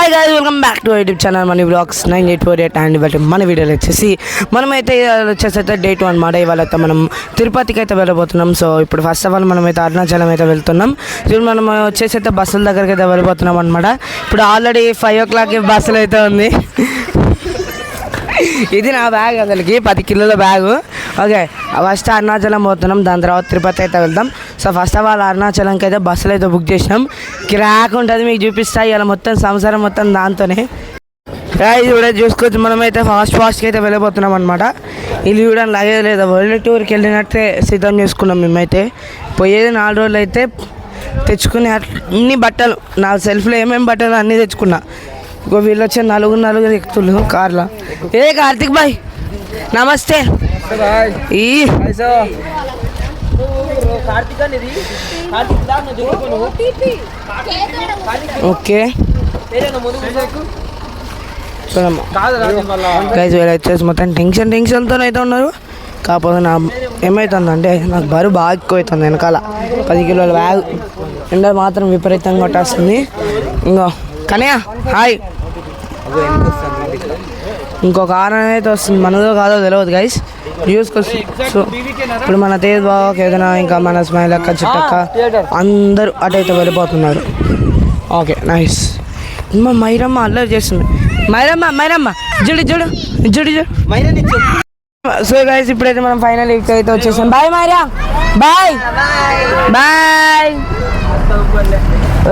Hi guys, welcome back to YouTube channel money blogs 9848 and ఇవాళ మన వీడియోలో వచ్చేసి మనమైతే వచ్చేసి డే 2 అనమాట. ఇవాళ అయితే మనం తిరుపతికి అయితే వెళ్ళబోతున్నాం. సో ఇప్పుడు ఫస్ట్ ఆఫ్ ఆల్ మనమైతే అరుణాచలం అయితే వెళ్తున్నాం. ఇప్పుడు మనం వచ్చేసి అయితే బస్సుల దగ్గరికి అయితే వెళ్ళిపోతున్నాం అనమాట. ఇప్పుడు ఆల్రెడీ 5 o'clock బస్సులు అయితే ఉంది. ఇది నా బ్యాగ్, అసలుకి 10 కిలోల బ్యాగు. ఓకే, ఫస్ట్ అరుణాచలం పోతున్నాం, దాని తర్వాత తిరుపతి అయితే వెళ్దాం. సో ఫస్ట్ ఆఫ్ ఆల్ అరుణాచలంకి అయితే బస్సులు అయితే బుక్ చేసినాం. కిరాక్ ఉంటుంది, మీకు చూపిస్తా. ఇలా మొత్తం సంవత్సరం మొత్తం దాంతోనే ఇది కూడా చూసుకోవచ్చు. మనమైతే ఫాస్ట్గా అయితే వెళ్ళిపోతున్నాం అనమాట. ఇది కూడా లగేజ్ లేదా వరల్డ్ టూర్కి వెళ్ళినట్టే సిద్ధం చేసుకున్నాం. మేమైతే పోయేది 4 రోజులు అయితే తెచ్చుకుని అన్ని బట్టలు, నా సెల్ఫ్లో ఏమేమి బట్టలు అన్నీ తెచ్చుకున్నా. ఇంకో వీళ్ళు వచ్చే నలుగురు ఎక్కుతులు కార్లో. ఏ కార్తిక్ బాయ్ నమస్తే. ఓకే గైస్, వీళ్ళు వచ్చేసి మొత్తం టెన్షన్తో అయితే ఉన్నారు. కాకపోతే నా ఏమవుతుందంటే నాకు బరువు బాగా ఎక్కువ అవుతుంది. వెనకాల 10 కిలోల బ్యాగ్, ఎండ మాత్రం విపరీతంగా కొట్టేస్తుంది. ఇంకో కనయ్య హాయ్. ఇంకో కారణం అయితే వస్తుంది, మనదో కాదో తెలియదు గైస్, చూసుకొచ్చి. సో ఇప్పుడు మన తేజ్ బాబాకి ఏదైనా, ఇంకా మన స్మైల్ అక్క, చిట్టక్క అందరూ అటైతే వెళ్ళిపోతున్నారు. Okay nice. మైరమ్మ అల్లరి చేస్తుంది. మైరమ్మ జుడు సో గైస్, ఇప్పుడైతే మనం ఫైనల్ అయితే వచ్చేసాం. Bye Myra, bye.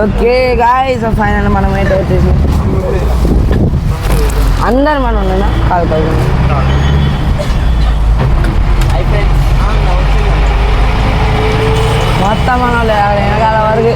Okay guys, final మనం అయితే వచ్చేసాం. అందరు మనం ఉన్నా కాదు మొత్తం మనం వెనకాల వరకు.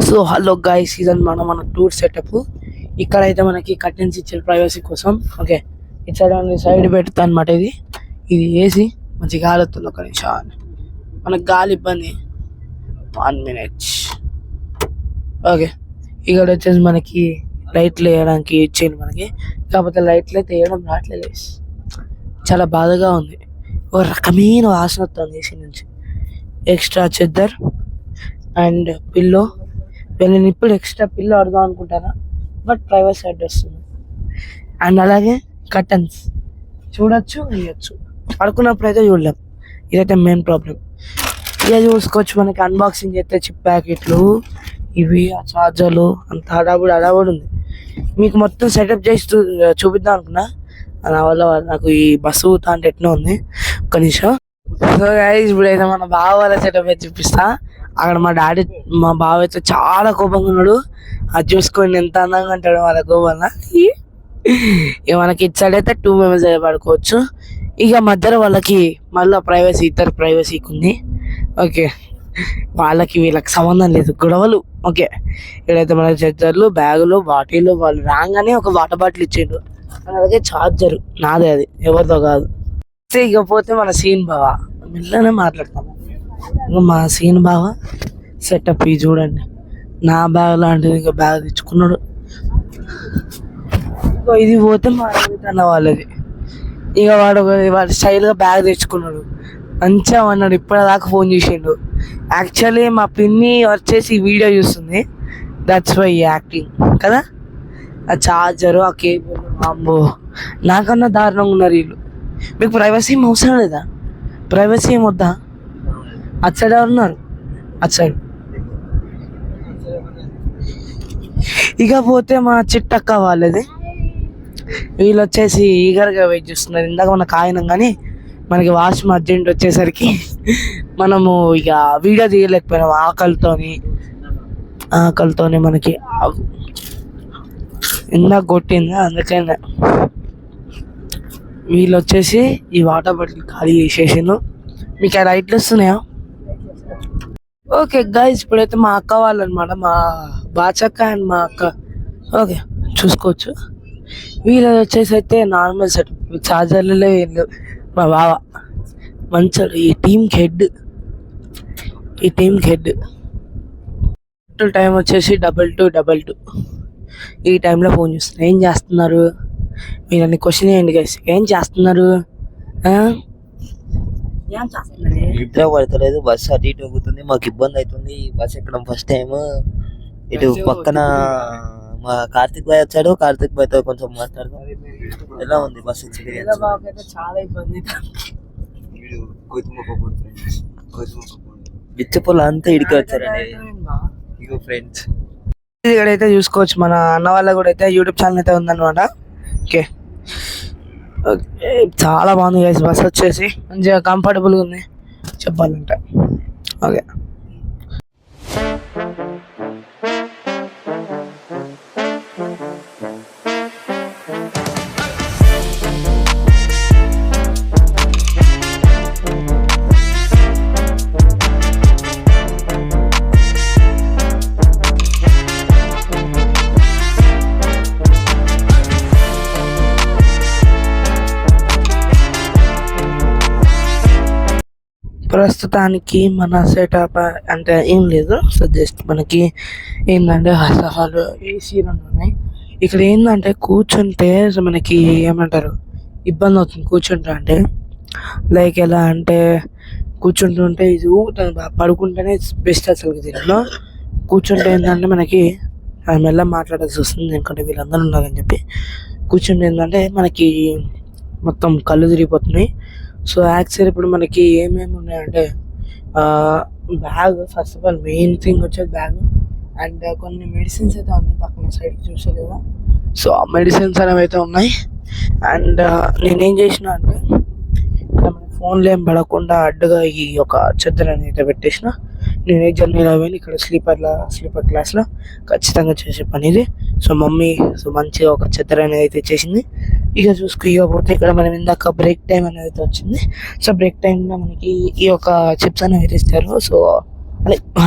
సో హలో గైస్, ఇదని మన టూర్ సెటప్. ఇక్కడైతే మనకి కర్టెన్స్ ఇచ్చారు ప్రైవసీ కోసం. ఓకే, ఇటు సైడ్ పెడతా అనమాట. ఇది ఏసీ మంచి గాలి వస్తుంది. ఒక నిమిషం, మనకు గాలి ఇబ్బంది. 1 minute. ఓకే, ఇక్కడ వచ్చేసి మనకి లైట్లు వేయడానికి ఇచ్చేయండి మనకి. కాకపోతే లైట్లు అయితే వేయడం రావట్లేదు, చాలా బాధగా ఉంది. ఒక రకమైన వాసన వస్తుంది ఏసీ నుంచి. ఎక్స్ట్రా చెద్దర్ అండ్ పిల్లో. నేను ఇప్పుడు ఎక్స్ట్రా పిల్లో ఆడదాం అనుకుంటారా, బట్ ప్రైవసీ అడ్రస్ వస్తుంది. అండ్ అలాగే కర్టన్స్ చూడొచ్చు, వేయచ్చు. పడుకున్నప్పుడు అయితే చూడలేం, ఇదైతే మెయిన్ ప్రాబ్లం. ఇక చూసుకోవచ్చు, మనకి అన్బాక్సింగ్ చేస్తే చిప్ ప్యాకెట్లు, ఇవి ఆ చార్జర్లు, అంత హడావుడి ఉంది. మీకు మొత్తం సెటప్ చేసి చూపిద్దాం అనుకున్నా, నా వల్ల నాకు ఈ బస్సు అంటే ఎట్లా ఉంది. ఒక నిమిషం. సో గైస్, ఇప్పుడైతే మన బావ వాళ్ళ సెటప్ అయితే చూపిస్తా. అక్కడ మా బావ అయితే చాలా కోపంగా ఉన్నాడు. అది చూసుకొని ఎంత అందంగా అంటాడు వాళ్ళ కోపంగా. ఇక మనకి ఇచ్చాడైతే 2 members అయితే పడుకోవచ్చు. ఇక మధ్యలో వాళ్ళకి మళ్ళీ ప్రైవసీ, ఇద్దరు ప్రైవసీకి ఉంది. ఓకే, వాళ్ళకి వీళ్ళకి సంబంధం లేదు, గొడవలు. ఓకే, ఇక్కడైతే మన చార్జర్లు, బ్యాగులు, బాటిల్, వాళ్ళు రాగానే ఒక వాటర్ బాటిల్ ఇచ్చిండు. అలాగే చార్జర్ నాదే, అది ఎవరితో కాదు. ఇకపోతే మన సీన్ బావ, మెల్లనే మాట్లాడతాము. మా సీన్ బావ సెటప్ ఇది చూడండి. నా బ్యాగ్ లాంటిది ఇంకా బ్యాగ్ తెచ్చుకున్నాడు. ఇది పోతే మా అన్న వాళ్ళది. ఇక వాడు స్టైల్గా బ్యాగ్ తెచ్చుకున్నాడు, మంచిగా అన్నాడు. ఇప్పటిదాకా ఫోన్ చేసిండు. యాక్చువల్లీ మా పిన్ని వచ్చేసి వీడియో చూస్తుంది, దట్స్ వై యాక్టింగ్ కదా. ఆ చార్జరు, ఆ కేబుల్, అమ్మో నాకన్నా దారుణంగా ఉన్నారు వీళ్ళు. మీకు ప్రైవసీ ఏం అవసరం లేదా? ప్రైవసీ ఏం వద్దా? అటు సైడ్ ఉన్నారు, అటు సైడ్ ఇకపోతే మా చిట్టక్క వాళ్ళది, వీళ్ళు వచ్చేసి ఈగర్గా వెయిట్ చేస్తున్నారు. ఇందాక మనకు ఆగినాం కానీ మనకి వాష్రూమ్ అర్జెంట్ వచ్చేసరికి మనము ఇక వీడియో తీయలేకపోయినాం ఆకలితోని మనకి ఇందాక కొట్టింది. అందుకనే వీళ్ళు వచ్చేసి ఈ వాటర్ బాటిల్ ఖాళీ చేసేసాను. మీకు ఆ లైట్లు వస్తున్నాయా? ఓకే గైస్, ఇప్పుడైతే మా అక్క వాళ్ళు అనమాట, మా బాచక్క అండ్ మా అక్క. ఓకే చూసుకోవచ్చు. వీళ్ళు వచ్చేసి అయితే నార్మల్ సెట్, చార్జర్లలో వీళ్ళు మా బావ మంచోడు, ఈ టీంకి హెడ్. టైం వచ్చేసి 22:22. ఈ టైంలో ఫోన్ చేస్తున్నారు. ఏం చేస్తున్నారు మీరు అని క్వశ్చన్ చేయండి గైస్. ఏం చేస్తున్నారు? నిద్ర పడతలేదు, బస్సు అటు ఇటు అవుతుంది, మాకు ఇబ్బంది అవుతుంది. బస్సు ఎక్కడం ఫస్ట్ టైం. ఇటు పక్కన మా కార్తిక్ భాయ్ వచ్చాడు, కార్తిక్ భాయ్ తో కొంచెం మాట్లాడదాం. ఎలా ఉంది బస్ ఎక్స్పీరియన్స్? చాలా ఇబ్బంది. బిచ్చపొల అంతా ఇడికి వచ్చారండి ఇగో ఫ్రెండ్స్. ఇక్కడైతే చూసుకోవచ్చు, మన అన్న వాళ్ళ కూడా అయితే యూట్యూబ్ ఛానల్ అయితే ఉందన్నమాట. ఓకే చాలా బాగుంది గైస్. బస్ వచ్చేసి మంచిగా కంఫర్టబుల్గా ఉంది చెప్పాలంటే. ఓకే ప్రస్తుతానికి మన సెటప్ అంటే ఏం లేదు. సో జస్ట్ మనకి ఏంటంటే ఫస్ట్ ఆఫ్ ఆల్ ఏసీలు ఉన్నాయి. ఇక్కడ ఏంటంటే కూర్చుంటే మనకి ఏమంటారు ఇబ్బంది అవుతుంది కూర్చుంటా అంటే. లైక్ ఎలా అంటే కూర్చుంటుంటే ఇది ఊగుతుంది, పడుకుంటేనే బెస్ట్ అసలు. దీంట్లో కూర్చుంటే ఏంటంటే మనకి మెల్ల మాట్లాడాల్సి వస్తుంది, ఎందుకంటే వీళ్ళందరూ ఉన్నారని చెప్పి. కూర్చుంటే ఏంటంటే మనకి మొత్తం కళ్ళు తిరిగిపోతున్నాయి. సో యాక్చువల్ ఇప్పుడు మనకి ఏమేమి ఉన్నాయంటే bag, first of all main thing వచ్చేది బ్యాగ్. అండ్ కొన్ని మెడిసిన్స్ అయితే ఉన్నాయి పక్కన సైడ్కి చూసారు కదా. సో ఆ మెడిసిన్స్ అనేవి అయితే ఉన్నాయి. అండ్ నేనేం చేసిన అంటే మన ఫోన్లో ఏం పడకుండా అడ్డుగా ఈ ఒక చెద్దరు అయితే పెట్టేసిన. నేనే జర్నీలో పోయి ఇక్కడ స్లీపర్ క్లాస్లో ఖచ్చితంగా చేసే పని ఇది. సో మమ్మీ మంచిగా ఒక చెద్దరు అనేది అయితే చేసింది. ఇక చూసుకోకపోతే ఇక్కడ మనం ఇందాక బ్రేక్ టైం అనేది అయితే వచ్చింది. సో బ్రేక్ టైంలో మనకి ఈ యొక్క చిప్స్ అనేవి ఇస్తారు. సో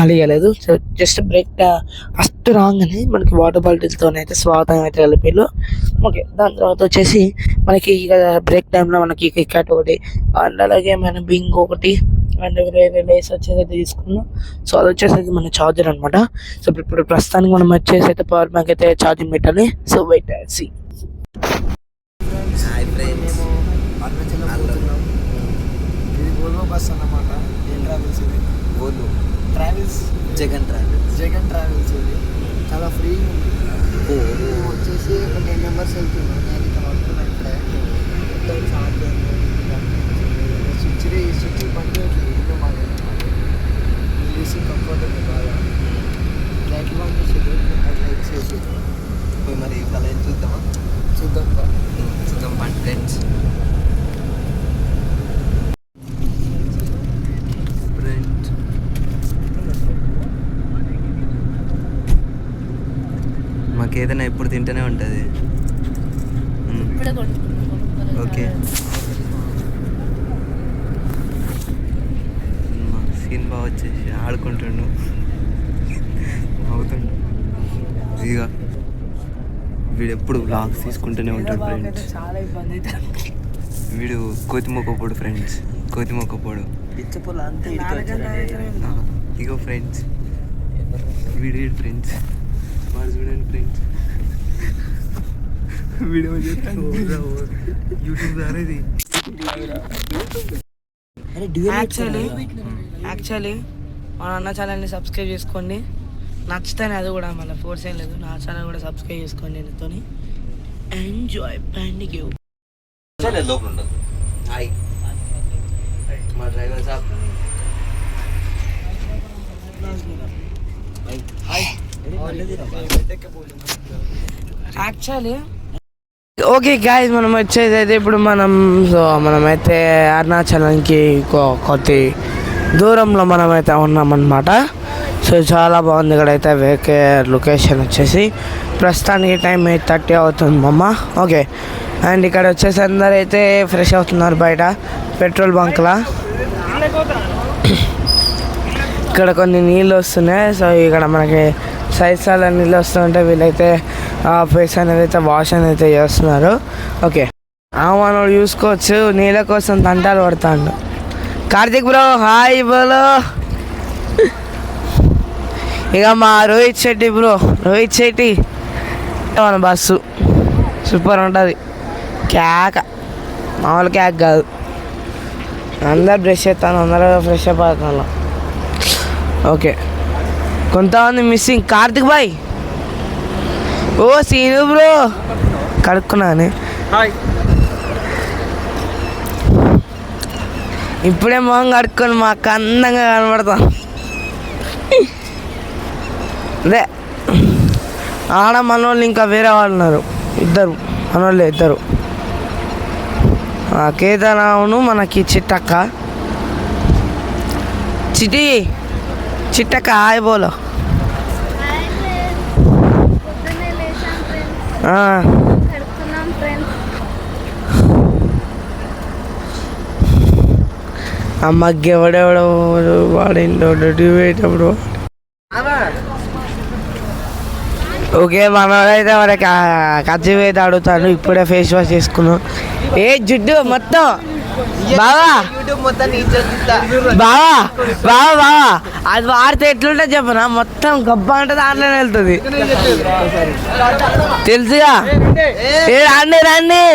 అదే ఇవ్వలేదు. సో జస్ట్ బ్రేక్ ఫస్ట్ రాగానే మనకి వాటర్ బాటిల్తో అయితే స్వాగతం అయితే కలిపారు. ఓకే దాని తర్వాత వచ్చేసి మనకి ఇక బ్రేక్ టైంలో మనకి కిట్కాట్ ఒకటి అండ్ అలాగే మన బింగ్ ఒకటి అండ్ వేరే లేస్ వచ్చేసి అయితే తీసుకున్నాం. సో అది వచ్చేసి మన ఛార్జర్ అనమాట. సో ఇప్పుడు ప్రస్తుతానికి మనం వచ్చేసి అయితే పవర్ బ్యాంక్ అయితే ఛార్జింగ్ పెట్టాలి. సో వెయిట్ సి బస్ అన్నమాట. ఏం ట్రావెల్స్ ఇది? గోలు ట్రావెల్స్, జగన్ ట్రావెల్స్ ఇది. చాలా ఫ్రీ ఉంది. వచ్చేసి ఒక 10 మెంబర్స్ వెళ్తున్నాం. నేను ఇక్కడ వస్తున్నాను. ఇక్కడే మొత్తం చార్జర్ స్విచ్ పండి ఇంట్లో మాకు ఏసీ కంఫర్ట్ ఉంది బాగా. లైట్లు పంపించేది, లైట్స్ వేసి పోయి మరి కలర్ చూద్దాం పండి ఫ్రెండ్స్. మాకు ఏదైనా ఎప్పుడు తింటూనే ఉంటుంది. ఓకే సీన్ బాగా వచ్చేసి ఆడుకుంటుండు, అవుతుండు. ఇక వీడు ఎప్పుడు బ్లాగ్స్ తీసుకుంటూనే ఉంటాడు ఫ్రెండ్స్. చాలా ఇబ్బంది అయితే. వీడు కోతిమొక్కపోడు ఫ్రెండ్స్, కోతిమొక్కపోడు. ఇగో ఫ్రెండ్స్ వీడు ఫ్రెండ్స్, వాడు చూడండి ఫ్రెండ్స్. వీడియో యూట్యూబ్ ద్వారా ఇది. యాక్చువల్లీ మా అన్న ఛానల్ని సబ్స్క్రైబ్ చేసుకోండి. నచ్చితేనే అది కూడా మళ్ళీ ఫోర్స్ ఏం లేదు. నా ఛానల్ కూడా సబ్స్క్రైబ్ చేసుకోండి. నేనుతో ఎంజాయ్ పండుగ. లోపల ఉండదు. హాయ్ మా డ్రైవర్ సాబ్. హాయ్ యాక్చువల్లీ ఓకే గాయస్, మనం వచ్చేది అయితే ఇప్పుడు మనమైతే అరుణాచలంకి కొద్ది దూరంలో మనమైతే ఉన్నామన్నమాట. సో చాలా బాగుంది ఇక్కడైతే లొకేషన్ వచ్చేసి. ప్రస్తుతానికి టైం 8:30 అవుతుంది మమ్మ. ఓకే, అండ్ ఇక్కడ వచ్చేసి అందరూ అయితే ఫ్రెష్ అవుతున్నారు బయట పెట్రోల్ బంక్లా. ఇక్కడ కొన్ని నీళ్ళు వస్తున్నాయి. సో ఇక్కడ మనకి సైజాల నీళ్ళు వస్తుంటే వీళ్ళైతే ఫేస్ అనేది అయితే వాష్ అనేది అయితే చేస్తున్నారు. ఓకే, మనం చూసుకోవచ్చు నీళ్ళ కోసం తంటాలు పడతాడు. కార్తిక్ బ్రో హాయ్ బోలో. ఇక మా రోహిత్ శెట్టి మన బస్సు సూపర్ ఉంటుంది. క్యాక్ మామూలు క్యాక్ కాదు. అందరు బ్రష్ చేస్తాను, అందరూ ఫ్రెష్ అప్ అవుతాను. ఓకే, కొంతమంది మిస్సింగ్. కార్తిక్ బాయ్, ఓ సీను బ్రో కడుక్కున్నాను. ఇప్పుడే మొహం కడుక్కొని మాకు అందంగా కనబడతాం. అదే ఆడ మనోళ్ళు ఇంకా వేరే వాళ్ళు ఉన్నారు, ఇద్దరు మనోళ్ళే ఇద్దరు. కేదారావును మనకి చిట్టక్క. చిట్టక్క హాయ్ బోలో. అమ్మకి ఎవడెవడో వాడిండో పోయేటప్పుడు. ఓకే, మనోడైతే వాడికి కచ్చి అయితే అడుగుతాను. ఇప్పుడే ఫేస్ వాష్ చేసుకున్నాం. ఏ జుడ్డు మొత్తం బావా బావా బావా బావా అది వాడితే ఎట్లుంటే చెప్పనా, మొత్తం గబ్బా అంటే దాంట్లోనే వెళ్తుంది తెలుసుగా. రండి రండి.